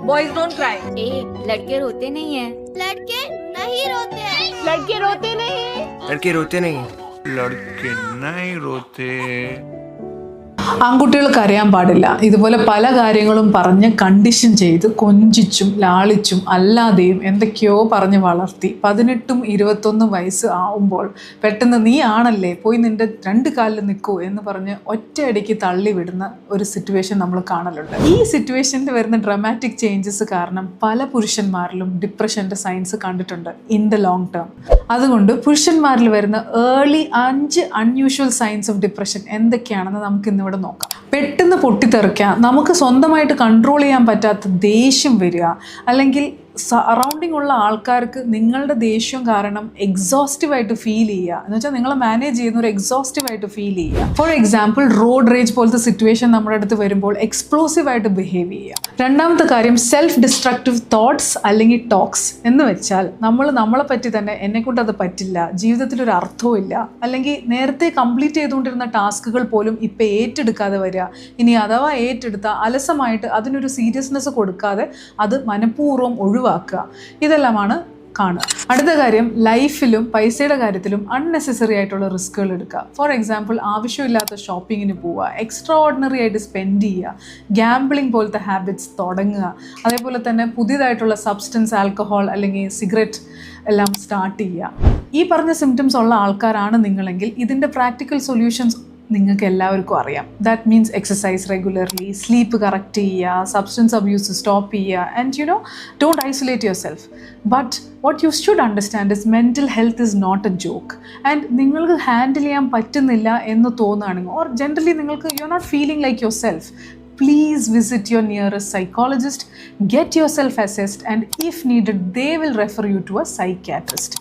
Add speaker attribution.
Speaker 1: boys don't cry.
Speaker 2: लड़के रोते नहीं हैं।
Speaker 3: लड़के नहीं रोते हैं।
Speaker 1: लड़के रोते नहीं.
Speaker 4: लड़के रोते नहीं.
Speaker 5: लड़के नहीं रोते.
Speaker 6: ആൺകുട്ടികൾ കരയാൻ പാടില്ല. ഇതുപോലെ പല കാര്യങ്ങളും പറഞ്ഞ് കണ്ടീഷൻ ചെയ്ത് കൊഞ്ചിച്ചും ലാളിച്ചും അല്ലാതെയും എന്തൊക്കെയോ പറഞ്ഞ് വളർത്തി 18ഉം 21 വയസ്സ് ആവുമ്പോൾ പെട്ടെന്ന് നീ ആണല്ലേ പോയി നിൻ്റെ 2 കാലിൽ നിൽക്കൂ എന്ന് പറഞ്ഞ് ഒറ്റയടിക്ക് തള്ളി വിടുന്ന ഒരു സിറ്റുവേഷൻ നമ്മൾ കാണലുണ്ട്. ഈ സിറ്റുവേഷനിൽ വരുന്ന ഡ്രമാറ്റിക് ചേഞ്ചസ് കാരണം പല പുരുഷന്മാരിലും ഡിപ്രഷൻ്റെ സൈൻസ് കണ്ടിട്ടുണ്ട് ഇൻ ദ ലോങ് ടേം. അതുകൊണ്ട് പുരുഷന്മാരിൽ വരുന്ന early 5 unusual signs of depression എന്തൊക്കെയാണെന്ന് നമുക്ക് ഇന്നിവിടെ നോക്കാം. പെട്ടെന്ന് പൊട്ടിത്തെറിക്കുക, നമുക്ക് സ്വന്തമായിട്ട് കൺട്രോൾ ചെയ്യാൻ പറ്റാത്ത ദേഷ്യം വരിക, അല്ലെങ്കിൽ സറൗണ്ടിങ് ഉള്ള ആൾക്കാർക്ക് നിങ്ങളുടെ ദേഷ്യം കാരണം എക്സോസ്റ്റീവായിട്ട് ഫീൽ ചെയ്യുക എന്ന് വെച്ചാൽ നിങ്ങളെ മാനേജ് ചെയ്യുന്ന ഒരു എക്സോസ്റ്റീവായിട്ട് ഫീൽ ചെയ്യുക. ഫോർ എക്സാമ്പിൾ റോഡ് റേജ് പോലത്തെ സിറ്റുവേഷൻ നമ്മുടെ അടുത്ത് വരുമ്പോൾ എക്സ്പ്ലോസീവായിട്ട് ബിഹേവ് ചെയ്യുക. രണ്ടാമത്തെ കാര്യം സെൽഫ് ഡിസ്ട്രക്റ്റീവ് തോട്ട്സ് അല്ലെങ്കിൽ ടോക്സ് എന്ന് വെച്ചാൽ നമ്മളെ പറ്റി തന്നെ എന്നെക്കൊണ്ട് അത് പറ്റില്ല, ജീവിതത്തിൽ ഒരു അർത്ഥവും ഇല്ല, അല്ലെങ്കിൽ നേരത്തെ കംപ്ലീറ്റ് ചെയ്തുകൊണ്ടിരുന്ന ടാസ്കുകൾ പോലും ഇപ്പം ഏറ്റെടുക്കാതെ വരിക. ഇനി അഥവാ ഏറ്റെടുത്താൽ അലസമായിട്ട് അതിനൊരു സീരിയസ്നെസ് കൊടുക്കാതെ അത് മനഃപൂർവ്വം ഒഴിവാക്കുക. ഇതെല്ലാമാണ് കാണുക. അടുത്ത കാര്യം ലൈഫിലും പൈസയുടെ കാര്യത്തിലും അൺനെസസറി ആയിട്ടുള്ള റിസ്കുകൾ എടുക്കുക. ഫോർ എക്സാമ്പിൾ ആവശ്യമില്ലാത്ത ഷോപ്പിങ്ങിന് പോവുക, എക്സ്ട്രാ ഓർഡിനറി ആയിട്ട് സ്പെൻഡ് ചെയ്യുക, ഗാംബ്ലിംഗ് പോലത്തെ ഹാബിറ്റ്സ് തുടങ്ങുക, അതേപോലെ തന്നെ പുതിയതായിട്ടുള്ള സബ്സ്റ്റൻസ് ആൽക്കഹോൾ അല്ലെങ്കിൽ സിഗരറ്റ് എല്ലാം സ്റ്റാർട്ട് ചെയ്യുക. ഈ പറഞ്ഞ സിംറ്റംസ് ഉള്ള ആൾക്കാരാണ് നിങ്ങളെങ്കിൽ ഇതിൻ്റെ പ്രാക്ടിക്കൽ സൊല്യൂഷൻസ് നിങ്ങൾക്ക് എല്ലാവർക്കും അറിയാം. That means exercise regularly, sleep correct ചെയ്യുക, സബ്സ്റ്റൻസ് അബ്യൂസ് സ്റ്റോപ്പ് ചെയ്യുക, and don't isolate yourself. But what you should understand is mental health is not a joke. And നിങ്ങൾക്ക് ഹാൻഡിൽ ചെയ്യാൻ പറ്റുന്നില്ല എന്ന് തോന്നുകയാണെങ്കിൽ ഓർ ജനറലി നിങ്ങൾക്ക് you are not feeling like yourself, please visit your nearest psychologist, get yourself assessed, and if needed they will refer you to a psychiatrist.